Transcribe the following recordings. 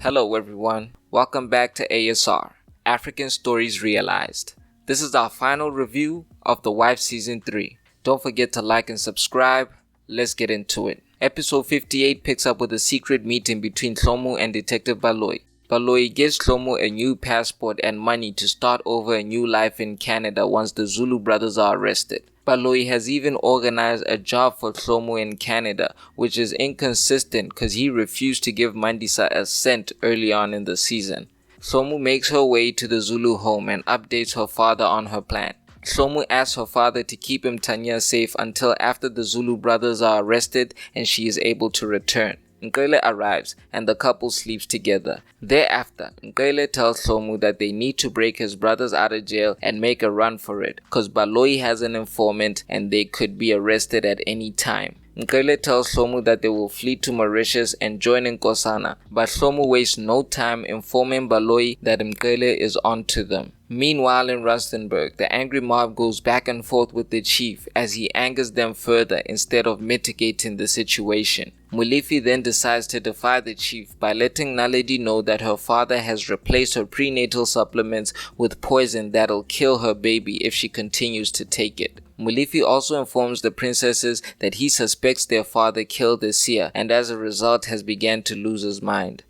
Hello everyone, welcome back to ASR, African Stories Realized. This is our final review of The Wife Season 3. Don't forget to like and subscribe, let's get into it. Episode 58 picks up with a secret meeting between Hlomu and Detective Baloyi. Baloyi gives Hlomu a new passport and money to start over a new life in Canada once the Zulu brothers are arrested. Baloyi has even organized a job for Hlomu in Canada, which is inconsistent because he refused to give Mandisa a cent early on in the season. Hlomu makes her way to the Zulu home and updates her father on her plan. Hlomu asks her father to keep Mqhele safe until after the Zulu brothers are arrested and she is able to return. Mqhele arrives and the couple sleeps together. Thereafter, Mqhele tells Hlomu that they need to break his brothers out of jail and make a run for it because Baloyi has an informant and they could be arrested at any time. Mqhele tells Hlomu that they will flee to Mauritius and join Nkosana, but Hlomu wastes no time informing Baloyi that Mqhele is onto them. Meanwhile in Rustenburg, the angry mob goes back and forth with the chief as he angers them further instead of mitigating the situation. Mqhele then decides to defy the chief by letting Naledi know that her father has replaced her prenatal supplements with poison that'll kill her baby if she continues to take it. Mqhele also informs the princesses that he suspects their father killed the seer and as a result has begun to lose his mind.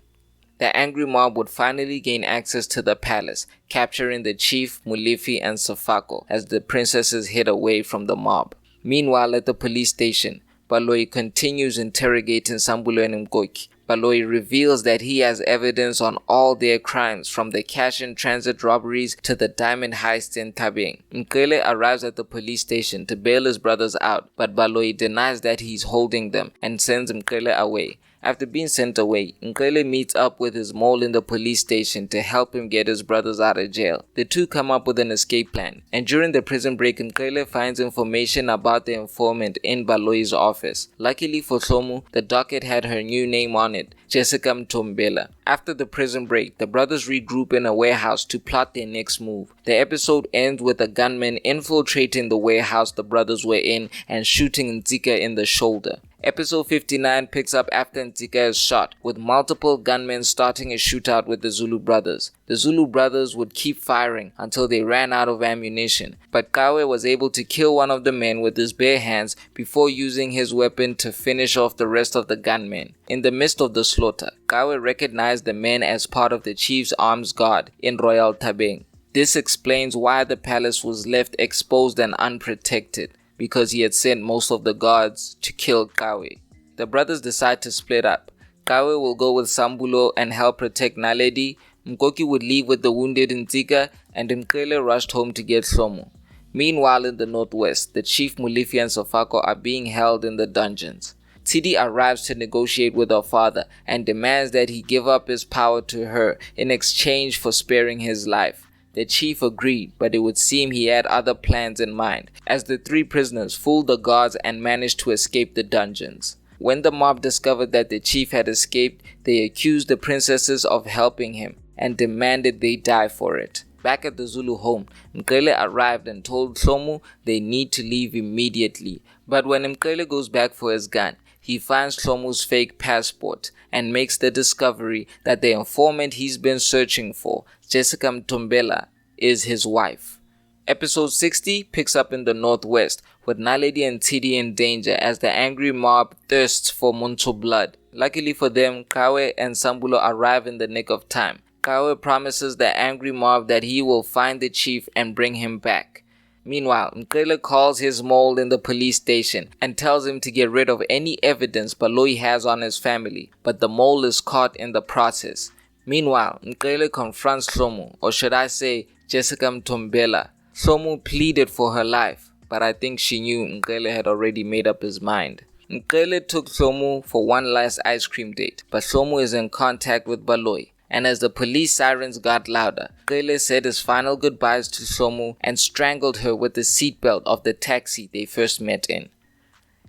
The angry mob would finally gain access to the palace, capturing the chief, Mqhele and Sefako as the princesses hid away from the mob. Meanwhile at the police station, Baloyi continues interrogating Sambulo and Mqhele. Baloyi reveals that he has evidence on all their crimes from the cash-in-transit robberies to the diamond heist in Thabeng. Mqhele arrives at the police station to bail his brothers out, but Baloyi denies that he's holding them and sends Mqhele away. After being sent away, Mqhele meets up with his mole in the police station to help him get his brothers out of jail. The two come up with an escape plan, and during the prison break, Mqhele finds information about the informant in Baloyi's office. Luckily for Hlomu, the docket had her new name on it, Jessica Mtombela. After the prison break, the brothers regroup in a warehouse to plot their next move. The episode ends with a gunman infiltrating the warehouse the brothers were in and shooting Ntsika in the shoulder. Episode 59 picks up after Ntsika is shot, with multiple gunmen starting a shootout with the Zulu brothers. The Zulu brothers would keep firing until they ran out of ammunition, but Kawe was able to kill one of the men with his bare hands before using his weapon to finish off the rest of the gunmen. In the midst of the slaughter, Kawe recognized the men as part of the chief's arms guard in Royal Thabeng. This explains why the palace was left exposed and unprotected, because he had sent most of the guards to kill Kawe. The brothers decide to split up. Kawe will go with Sambulo and help protect Naledi, Mqhele would leave with the wounded Ntsika, and Mqhele rushed home to get Hlomu. Meanwhile in the northwest, the chief Mqhele and Sefako are being held in the dungeons. Tidi arrives to negotiate with her father and demands that he give up his power to her in exchange for sparing his life. The chief agreed, but it would seem he had other plans in mind, as the three prisoners fooled the guards and managed to escape the dungeons. When the mob discovered that the chief had escaped, they accused the princesses of helping him and demanded they die for it. Back at the Zulu home, Mqhele arrived and told Hlomu they need to leave immediately, but when Mqhele goes back for his gun, he finds Hlomu's fake passport and makes the discovery that the informant he's been searching for, Jessica Mtombela, is his wife. Episode 60 picks up in the northwest, with Naledi and Tidi in danger as the angry mob thirsts for Muntu blood. Luckily for them, Kawe and Sambulo arrive in the nick of time. Kawe promises the angry mob that he will find the chief and bring him back. Meanwhile, Mqhele calls his mole in the police station and tells him to get rid of any evidence Baloyi has on his family, but the mole is caught in the process. Meanwhile, Mqhele confronts Hlomu, or should I say, Jessica Mtombela. Hlomu pleaded for her life, but I think she knew Mqhele had already made up his mind. Mqhele took Hlomu for one last ice cream date, but Hlomu is in contact with Baloyi. And as the police sirens got louder, Mqhele said his final goodbyes to Hlomu and strangled her with the seatbelt of the taxi they first met in.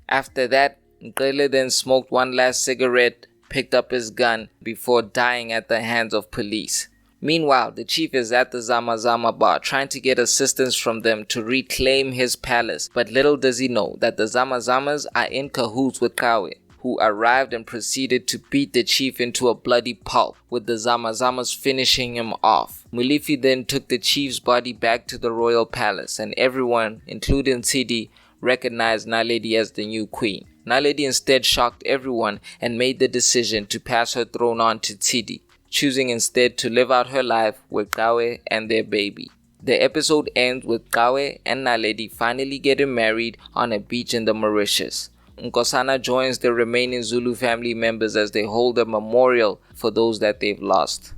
After that, Mqhele then smoked one last cigarette, picked up his gun before dying at the hands of police. Meanwhile, the chief is at the Zama Zama bar trying to get assistance from them to reclaim his palace, but little does he know that the Zama Zamas are in cahoots with Kawe. who arrived and proceeded to beat the chief into a bloody pulp, with the Zamazamas finishing him off. Molefi then took the chief's body back to the royal palace, and everyone, including Tshidi, recognized Naledi as the new queen. Naledi instead shocked everyone and made the decision to pass her throne on to Tshidi, choosing instead to live out her life with Gawe and their baby. The episode ends with Gawe and Naledi finally getting married on a beach in the Mauritius. Nkosana joins the remaining Zulu family members as they hold a memorial for those that they've lost.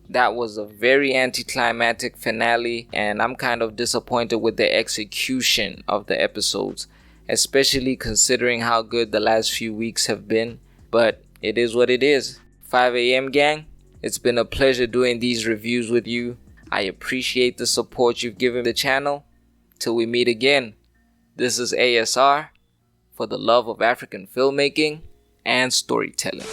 That was a very anticlimactic finale, and I'm kind of disappointed with the execution of the episodes, especially considering how good the last few weeks have been. But it is what it is. 5 a.m. gang, it's been a pleasure doing these reviews with you. I appreciate the support you've given the channel. Till we meet again, this is ASR, for the love of African filmmaking and storytelling.